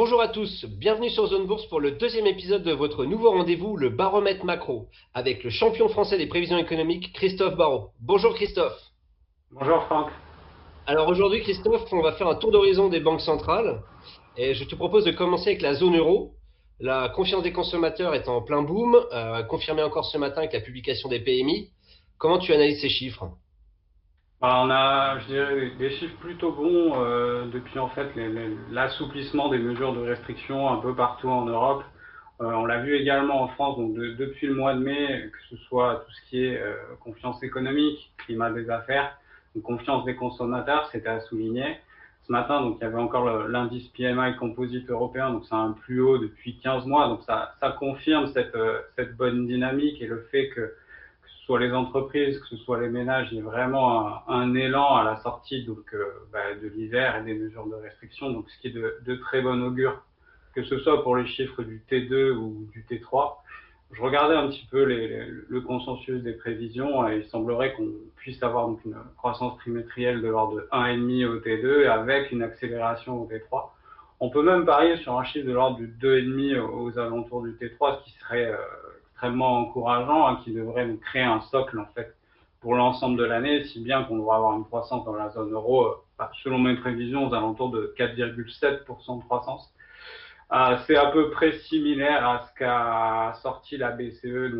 Bonjour à tous, bienvenue sur Zone Bourse pour le deuxième épisode de votre nouveau rendez-vous, le baromètre macro, avec le champion français des prévisions économiques, Christophe Barrault. Bonjour Christophe. Bonjour Franck. Alors aujourd'hui Christophe, on va faire un tour d'horizon des banques centrales et je te propose de commencer avec la zone euro. La confiance des consommateurs est en plein boom, confirmé encore ce matin avec la publication des PMI. Comment tu analyses ces chiffres? On a, je dirais, des chiffres plutôt bons depuis en fait l'assouplissement des mesures de restriction un peu partout en Europe. On l'a vu également en France, donc depuis le mois de mai, que ce soit tout ce qui est confiance économique, climat des affaires, donc confiance des consommateurs, c'était à souligner. Ce matin, donc il y avait encore l'indice PMI composite européen, donc c'est un plus haut depuis 15 mois, donc ça confirme cette bonne dynamique et le fait que ce soit les entreprises, que ce soit les ménages, il y a vraiment un élan à la sortie de l'hiver et des mesures de restriction, donc ce qui est de très bon augure, que ce soit pour les chiffres du T2 ou du T3. Je regardais un petit peu le consensus des prévisions et il semblerait qu'on puisse avoir donc une croissance trimestrielle de l'ordre de 1,5 au T2 avec une accélération au T3. On peut même parier sur un chiffre de l'ordre du 2,5 aux alentours du T3, ce qui serait extrêmement encourageant, hein, qui devrait nous créer un socle en fait pour l'ensemble de l'année, si bien qu'on devrait avoir une croissance dans la zone euro, selon mes prévisions, aux alentours de 4,7% de croissance. C'est à peu près similaire à ce qu'a sorti la BCE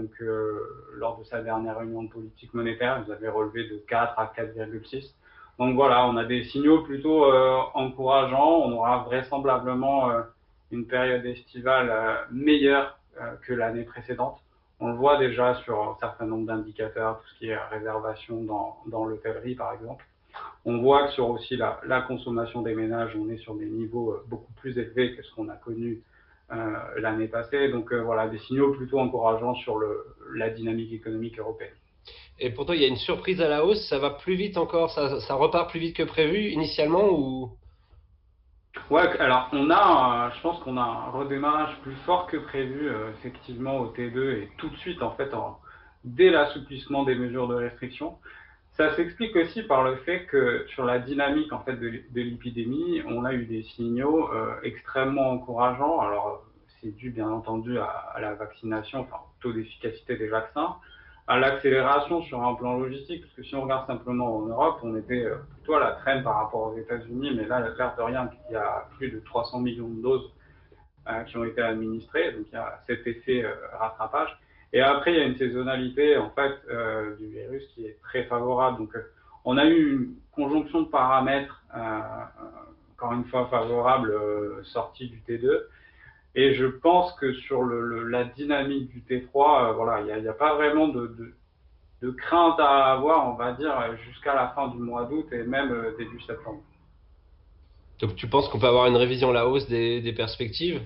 lors de sa dernière réunion de politique monétaire. Ils avaient relevé de 4 à 4,6. Donc voilà, on a des signaux plutôt encourageants. On aura vraisemblablement une période estivale meilleure que l'année précédente. On le voit déjà sur un certain nombre d'indicateurs, tout ce qui est réservation dans l'hôtellerie par exemple. On voit que sur aussi la consommation des ménages, on est sur des niveaux beaucoup plus élevés que ce qu'on a connu l'année passée. Donc voilà, des signaux plutôt encourageants sur la dynamique économique européenne. Et pour toi, il y a une surprise à la hausse, ça va plus vite encore, ça repart plus vite que prévu initialement ou... Ouais, alors je pense qu'on a un redémarrage plus fort que prévu effectivement au T2 et tout de suite en fait dès l'assouplissement des mesures de restriction. Ça s'explique aussi par le fait que sur la dynamique en fait de l'épidémie, on a eu des signaux extrêmement encourageants. Alors c'est dû bien entendu à la vaccination, enfin au taux d'efficacité des vaccins, à l'accélération sur un plan logistique, parce que si on regarde simplement en Europe, on était plutôt à la traîne par rapport aux États-Unis, mais là, l'air de rien, il y a plus de 300 millions de doses qui ont été administrées, donc il y a cet effet rattrapage. Et après, il y a une saisonnalité en fait du virus qui est très favorable. Donc, on a eu une conjonction de paramètres, encore une fois favorable, sortie du T2. Et je pense que sur la dynamique du T3, voilà, il n'y a pas vraiment de crainte à avoir, on va dire, jusqu'à la fin du mois d'août et même début septembre. Donc tu penses qu'on peut avoir une révision à la hausse des perspectives?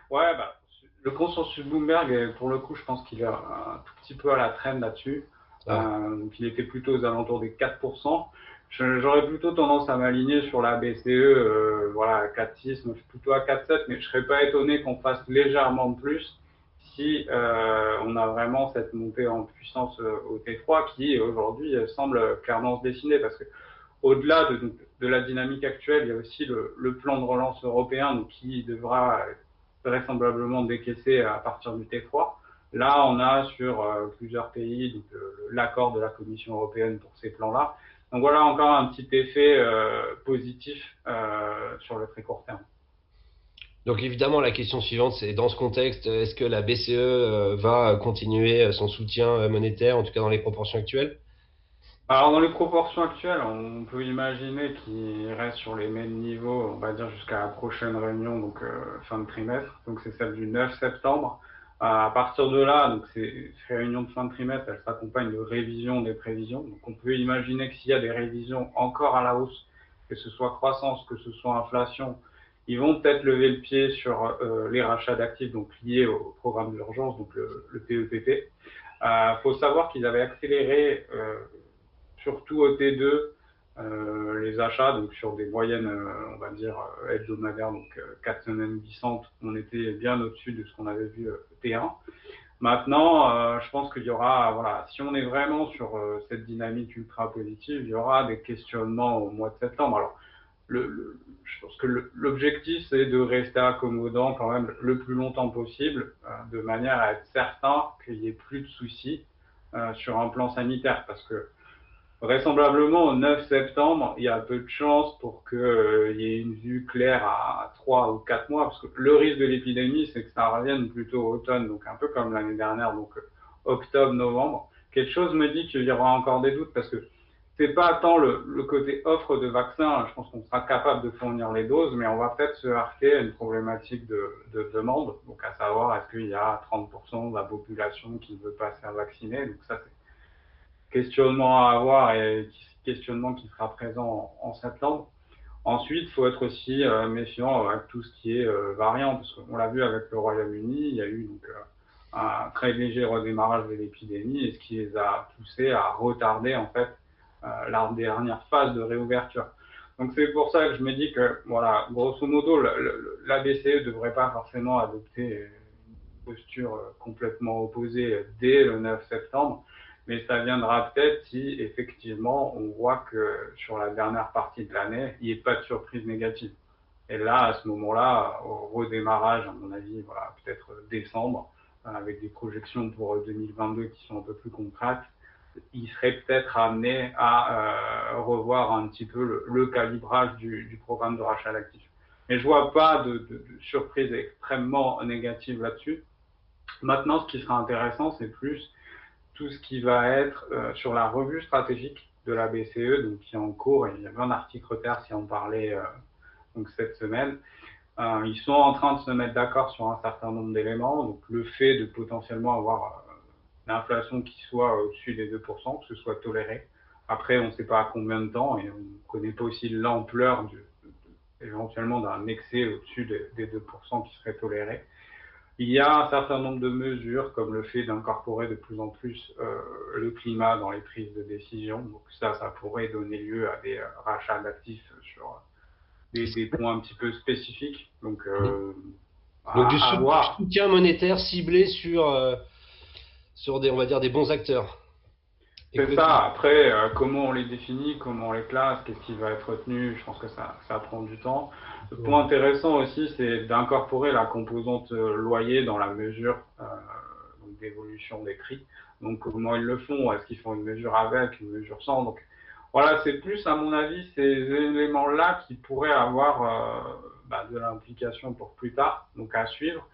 Ouais, le consensus Bloomberg, pour le coup, je pense qu'il est un tout petit peu à la traîne là-dessus. Ah. Donc il était plutôt aux alentours des 4%. J'aurais plutôt tendance à m'aligner sur la BCE, voilà, 4,6, moi je suis plutôt à 4,7, mais je serais pas étonné qu'on fasse légèrement de plus si on a vraiment cette montée en puissance au T3 qui aujourd'hui semble clairement se dessiner parce que au-delà de la dynamique actuelle, il y a aussi le plan de relance européen donc, qui devra vraisemblablement décaisser à partir du T3. Là, on a sur plusieurs pays l'accord de la Commission européenne pour ces plans-là. Donc voilà encore un petit effet positif sur le très court terme. Donc évidemment, la question suivante, c'est dans ce contexte, est-ce que la BCE va continuer son soutien monétaire, en tout cas dans les proportions actuelles? Alors dans les proportions actuelles, on peut imaginer qu'il reste sur les mêmes niveaux, on va dire jusqu'à la prochaine réunion, donc fin de trimestre, donc c'est celle du 9 septembre. À partir de là, donc ces réunions de fin de trimestre, elles s'accompagnent de révisions des prévisions. Donc on peut imaginer que s'il y a des révisions encore à la hausse, que ce soit croissance, que ce soit inflation, ils vont peut-être lever le pied sur les rachats d'actifs donc liés au programme d'urgence, donc le PEPP. Faut savoir qu'ils avaient accéléré surtout au T2, les achats, donc sur des moyennes, on va dire, hebdomadaires, donc 4 semaines glissantes, on était bien au-dessus de ce qu'on avait vu T1. Maintenant, je pense qu'il y aura, voilà, si on est vraiment sur cette dynamique ultra positive, il y aura des questionnements au mois de septembre. Alors, je pense que l'objectif, c'est de rester accommodant quand même le plus longtemps possible, de manière à être certain qu'il n'y ait plus de soucis sur un plan sanitaire. Parce que vraisemblablement, au 9 septembre, il y a peu de chances pour qu'il y ait une vue claire à 3 ou 4 mois, parce que le risque de l'épidémie, c'est que ça revienne plutôt au automne, donc un peu comme l'année dernière, donc octobre, novembre. Quelque chose me dit qu'il y aura encore des doutes, parce que c'est pas tant le côté offre de vaccins, je pense qu'on sera capable de fournir les doses, mais on va peut-être se heurter à une problématique de demande, donc à savoir est-ce qu'il y a 30% de la population qui ne veut pas se faire vacciner, donc ça c'est questionnement à avoir et questionnement qui sera présent en septembre. Ensuite, il faut être aussi méfiant avec tout ce qui est variant, parce qu'on l'a vu avec le Royaume-Uni, il y a eu donc un très léger redémarrage de l'épidémie, et ce qui les a poussés à retarder en fait la dernière phase de réouverture. Donc c'est pour ça que je me dis que, voilà, grosso modo, la BCE ne devrait pas forcément adopter une posture complètement opposée dès le 9 septembre, mais ça viendra peut-être si effectivement on voit que sur la dernière partie de l'année, il n'y ait pas de surprise négative. Et là, à ce moment-là, au redémarrage, à mon avis, voilà, peut-être décembre, avec des projections pour 2022 qui sont un peu plus concrètes, il serait peut-être amené à revoir un petit peu le calibrage du programme de rachat d'actifs. Mais je vois pas de surprise extrêmement négative là-dessus. Maintenant, ce qui sera intéressant, c'est plus tout ce qui va être sur la revue stratégique de la BCE, donc qui est en cours, et il y avait un article Reuters qui en parlait donc cette semaine. Ils sont en train de se mettre d'accord sur un certain nombre d'éléments, donc le fait de potentiellement avoir une inflation qui soit au-dessus des 2%, que ce soit toléré. Après, on ne sait pas à combien de temps, et on ne connaît pas aussi l'ampleur éventuellement d'un excès au-dessus des 2% qui serait toléré. Il y a un certain nombre de mesures, comme le fait d'incorporer de plus en plus le climat dans les prises de décision. Donc ça pourrait donner lieu à des rachats d'actifs sur des points un petit peu spécifiques. Donc Donc du, à du voir. soutien monétaire ciblé sur des, on va dire, des bons acteurs. C'est ça. Après, comment on les définit, comment on les classe, qu'est-ce qui va être retenu, je pense que ça prend du temps. Le point intéressant aussi, c'est d'incorporer la composante loyer dans la mesure d'évolution des prix. Donc, comment ils le font? Est-ce qu'ils font une mesure avec, une mesure sans? Donc, voilà, c'est plus, à mon avis, ces éléments-là qui pourraient avoir de l'implication pour plus tard, donc à suivre.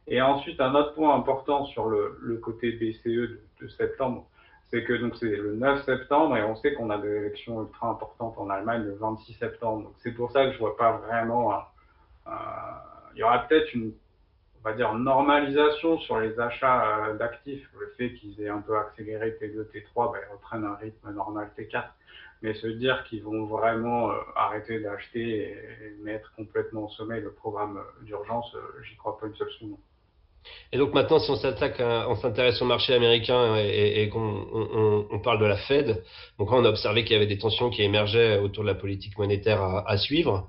Et ensuite, un autre point important sur le côté BCE de septembre, c'est que donc c'est le 9 septembre et on sait qu'on a des élections ultra importantes en Allemagne le 26 septembre. Donc c'est pour ça que je vois pas vraiment. Il y aura peut-être une, on va dire, normalisation sur les achats d'actifs. Le fait qu'ils aient un peu accéléré T2, T3, ils reprennent un rythme normal T4. Mais se dire qu'ils vont vraiment arrêter d'acheter et mettre complètement au sommet le programme d'urgence, j'y crois pas une seule seconde. Et donc maintenant, si on on s'intéresse au marché américain et qu'on on parle de la Fed, donc là on a observé qu'il y avait des tensions qui émergeaient autour de la politique monétaire à suivre.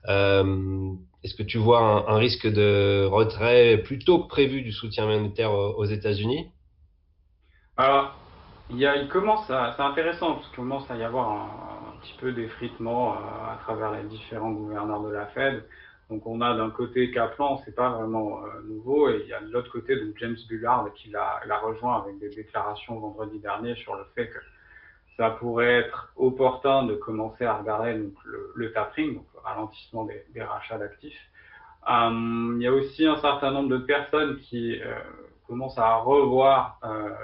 Est-ce que tu vois un risque de retrait plus tôt que prévu du soutien monétaire aux États-Unis? Alors, c'est intéressant parce qu'il commence à y avoir un petit peu d'effritement à travers les différents gouverneurs de la Fed. Donc, on a d'un côté Kaplan, c'est pas vraiment nouveau, et il y a de l'autre côté donc James Bullard qui l'a rejoint avec des déclarations vendredi dernier sur le fait que ça pourrait être opportun de commencer à regarder donc, le tapering, donc le ralentissement des rachats d'actifs. Il y a aussi un certain nombre de personnes qui commencent à revoir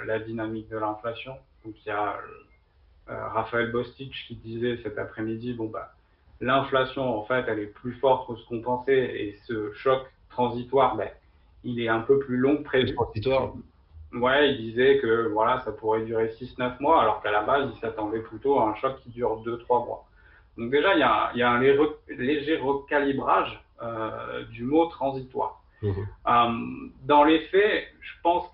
la dynamique de l'inflation. Donc il y a Raphaël Bostich qui disait cet après-midi, bon bah l'inflation en fait elle est plus forte que ce qu'on pensait et ce choc transitoire, il est un peu plus long que Le prévu. transitoire. Ouais, il disait que voilà, ça pourrait durer 6-9 mois, alors qu'à la base, il s'attendait plutôt à un choc qui dure 2-3 mois. Donc déjà, il y a un léger recalibrage du mot transitoire. Mhm. Dans les faits, je pense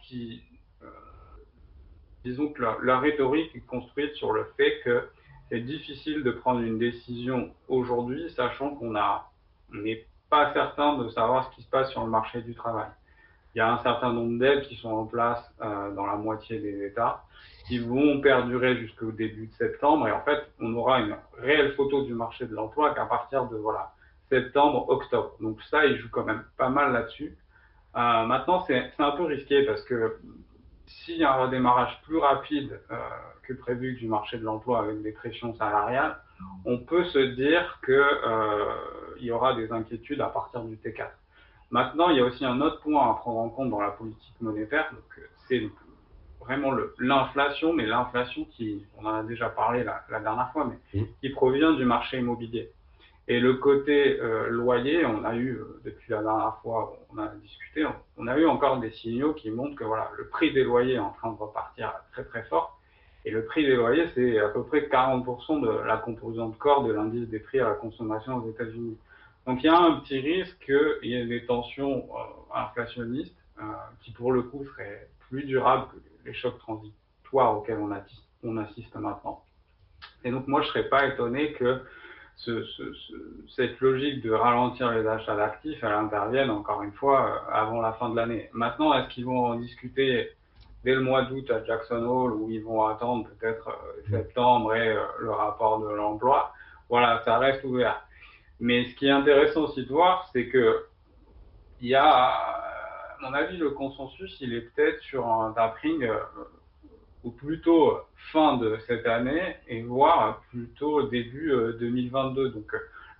disons que la rhétorique est construite sur le fait que c'est difficile de prendre une décision aujourd'hui, sachant on n'est pas certain de savoir ce qui se passe sur le marché du travail. il y a un certain nombre d'aides qui sont en place dans la moitié des États, qui vont perdurer jusqu'au début de septembre. Et en fait, on aura une réelle photo du marché de l'emploi qu'à partir de septembre, octobre. Donc ça, il joue quand même pas mal là-dessus. Maintenant, c'est un peu risqué parce que s'il y a un redémarrage plus rapide que prévu du marché de l'emploi avec des pressions salariales, on peut se dire qu'il y aura des inquiétudes à partir du T4. Maintenant, il y a aussi un autre point à prendre en compte dans la politique monétaire, c'est vraiment l'inflation, mais l'inflation qui, on en a déjà parlé la dernière fois, mais qui provient du marché immobilier. Et le côté loyer, on a eu, depuis la dernière fois on a discuté, on a eu encore des signaux qui montrent que voilà, le prix des loyers est en train de repartir très très fort. Et le prix des loyers, c'est à peu près 40% de la composante corps de l'indice des prix à la consommation aux États-Unis. Donc il y a un petit risque qu'il y ait des tensions inflationnistes qui pour le coup seraient plus durables que les chocs transitoires auxquels on assiste maintenant. Et donc moi je ne serais pas étonné que cette logique de ralentir les achats d'actifs, elle intervienne encore une fois avant la fin de l'année. Maintenant, est-ce qu'ils vont en discuter dès le mois d'août à Jackson Hole ou ils vont attendre peut-être septembre et le rapport de l'emploi? Voilà, ça reste ouvert. Mais ce qui est intéressant aussi de voir, c'est que il y a, à mon avis, le consensus, il est peut-être sur un tapering ou plutôt fin de cette année et voire plutôt début 2022. Donc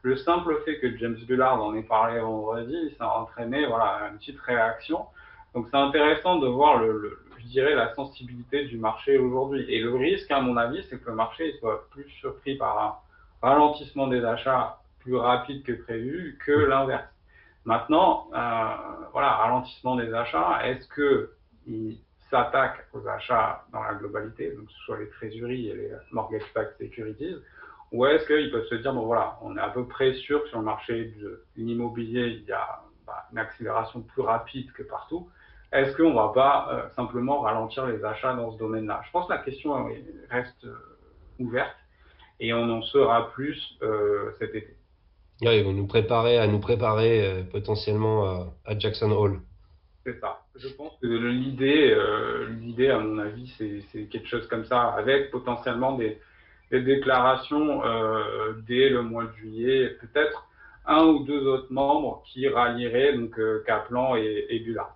le simple fait que James Bullard en ait parlé vendredi, ça a entraîné voilà, une petite réaction. Donc c'est intéressant de voir je dirais la sensibilité du marché aujourd'hui. Et le risque, à mon avis, c'est que le marché soit plus surpris par un ralentissement des achats plus rapide que prévu que l'inverse. Maintenant, voilà, ralentissement des achats, est-ce que s'attaque aux achats dans la globalité, donc que ce soit les trésoreries et les mortgage-backed securities, ou est-ce qu'ils peuvent se dire, bon voilà, on est à peu près sûr que sur le marché de l'immobilier, il y a une accélération plus rapide que partout. Est-ce qu'on ne va pas simplement ralentir les achats dans ce domaine-là? Je pense que la question reste ouverte et on en saura plus cet été. Ouais, ils vont nous préparer potentiellement à Jackson Hole. C'est ça. Je pense que l'idée, à mon avis, c'est quelque chose comme ça, avec potentiellement des déclarations dès le mois de juillet, peut-être un ou deux autres membres qui rallieraient donc Kaplan et Bullard.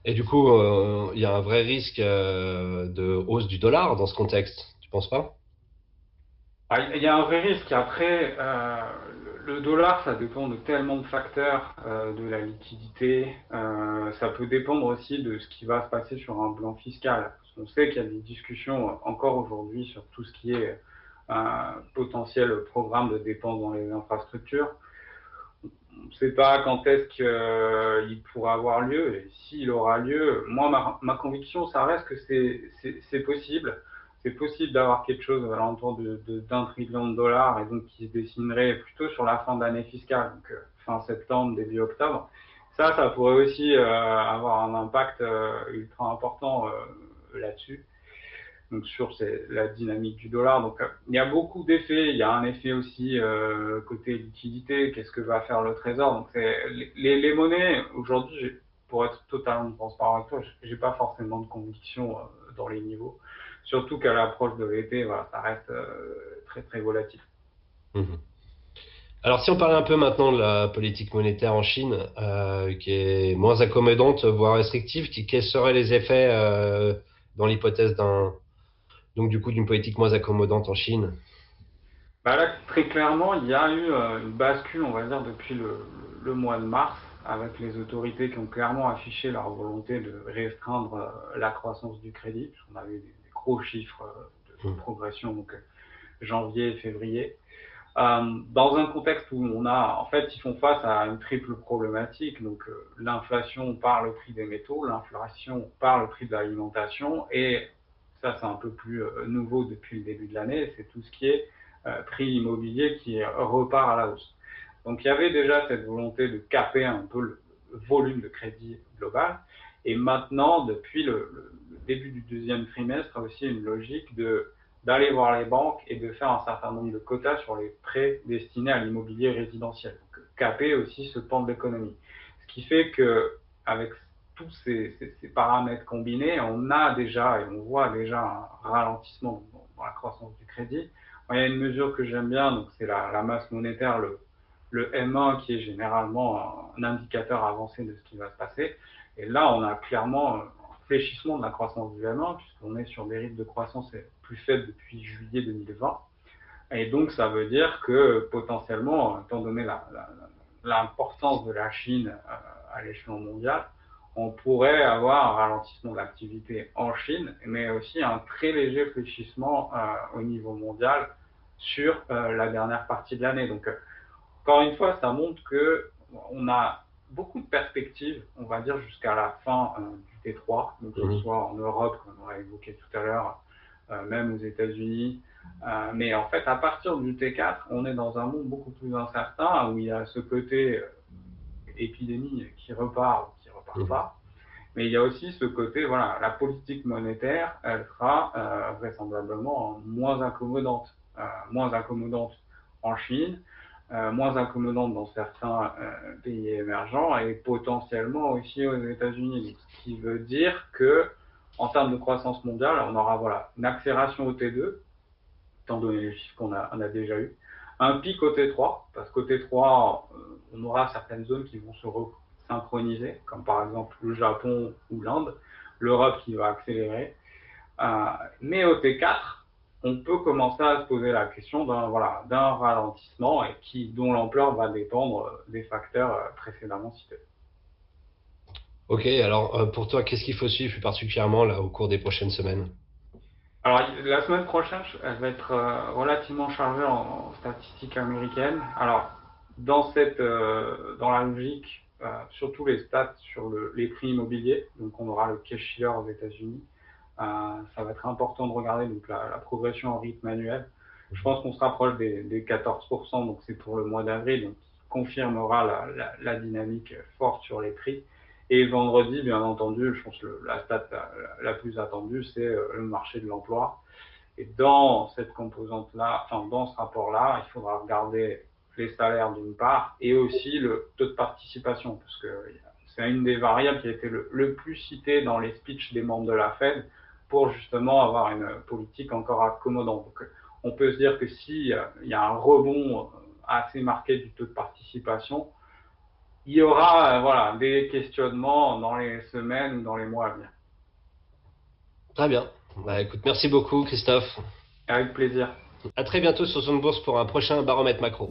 Et du coup, il y a un vrai risque de hausse du dollar dans ce contexte, tu penses pas? Il y a un vrai risque. Après, le dollar, ça dépend de tellement de facteurs, de la liquidité. Ça peut dépendre aussi de ce qui va se passer sur un plan fiscal. Parce qu'on sait qu'il y a des discussions encore aujourd'hui sur tout ce qui est potentiel programme de dépenses dans les infrastructures. On ne sait pas quand est-ce qu'il pourra avoir lieu et s'il aura lieu. Moi, ma conviction, ça reste que c'est possible. C'est possible d'avoir quelque chose à l'entour d'un trillion de dollars et donc qui se dessinerait plutôt sur la fin de l'année fiscale, donc fin septembre, début octobre. Ça pourrait aussi avoir un impact ultra important là-dessus, donc sur la dynamique du dollar. Donc il y a beaucoup d'effets. Il y a un effet aussi côté liquidité. Qu'est-ce que va faire le Trésor? Donc les monnaies aujourd'hui, pour être totalement transparent avec toi, j'ai pas forcément de conviction dans les niveaux. Surtout qu'à l'approche de l'été, voilà, ça reste très très volatile. Mhm. Alors, si on parlait un peu maintenant de la politique monétaire en Chine, qui est moins accommodante, voire restrictive, quels seraient les effets dans l'hypothèse donc du coup, d'une politique moins accommodante en Chine? Bah là, très clairement, il y a eu une bascule, on va dire, depuis le mois de mars, avec les autorités qui ont clairement affiché leur volonté de restreindre la croissance du crédit, puisqu'on avait des gros chiffres de progression, donc janvier et février. Dans un contexte où en fait, ils font face à une triple problématique, donc l'inflation par le prix des métaux, l'inflation par le prix de l'alimentation, et ça c'est un peu plus nouveau depuis le début de l'année, c'est tout ce qui est prix immobilier qui repart à la hausse. Donc il y avait déjà cette volonté de caper un peu le volume de crédit global, et maintenant, depuis le début du deuxième trimestre, il y a aussi une logique d'aller voir les banques et de faire un certain nombre de quotas sur les prêts destinés à l'immobilier résidentiel. Donc, caper aussi ce pan de l'économie. Ce qui fait que avec tous ces paramètres combinés, on a déjà et on voit déjà un ralentissement dans la croissance du crédit. Il y a une mesure que j'aime bien, donc c'est la masse monétaire, le M1, qui est généralement un indicateur avancé de ce qui va se passer. Et là, on a clairement un fléchissement de la croissance du M1, puisqu'on est sur des rythmes de croissance plus faibles depuis juillet 2020. Et donc, ça veut dire que potentiellement, étant donné l'importance de la Chine à l'échelon mondial, on pourrait avoir un ralentissement de l'activité en Chine, mais aussi un très léger fléchissement au niveau mondial sur la dernière partie de l'année. Donc, encore une fois, ça montre qu'on a beaucoup de perspectives, on va dire, jusqu'à la fin du T3, donc que ce soit en Europe, comme on l'a évoqué tout à l'heure, même aux États-Unis. Mais en fait, à partir du T4, on est dans un monde beaucoup plus incertain, où il y a ce côté épidémie qui repart ou qui repart pas. Mais il y a aussi ce côté, voilà, la politique monétaire, elle sera vraisemblablement moins accommodante en Chine, moins accommodante dans certains pays émergents et potentiellement aussi aux États-Unis. Ce qui veut dire que, en termes de croissance mondiale, on aura voilà, une accélération au T2, étant donné les chiffres qu'on a déjà eu, un pic au T3, parce qu'au T3, on aura certaines zones qui vont se synchroniser, comme par exemple le Japon ou l'Inde, l'Europe qui va accélérer. Mais au T4, on peut commencer à se poser la question d'un ralentissement et dont l'ampleur va dépendre des facteurs précédemment cités. Ok, alors pour toi, qu'est-ce qu'il faut suivre plus particulièrement là au cours des prochaines semaines? Alors, la semaine prochaine, elle va être relativement chargée en statistiques américaines. Alors, dans la logique, surtout les stats sur les prix immobiliers. Donc, on aura le Case-Shiller aux États-Unis. Ça va être important de regarder donc la progression en rythme annuel. Je pense qu'on se rapproche des 14%, donc c'est pour le mois d'avril, donc qui confirmera la dynamique forte sur les prix. Et vendredi, bien entendu, je pense que la stat la plus attendue, c'est le marché de l'emploi. Et dans cette composante-là, enfin dans ce rapport-là, il faudra regarder les salaires d'une part et aussi le taux de participation, parce que c'est une des variables qui a été le plus citée dans les speeches des membres de la Fed pour justement avoir une politique encore accommodante. Donc, on peut se dire que s'il y a un rebond assez marqué du taux de participation, il y aura des questionnements dans les semaines ou dans les mois à venir. Très bien. Bah, écoute, merci beaucoup Christophe. Avec plaisir. À très bientôt sur Zone Bourse pour un prochain baromètre macro.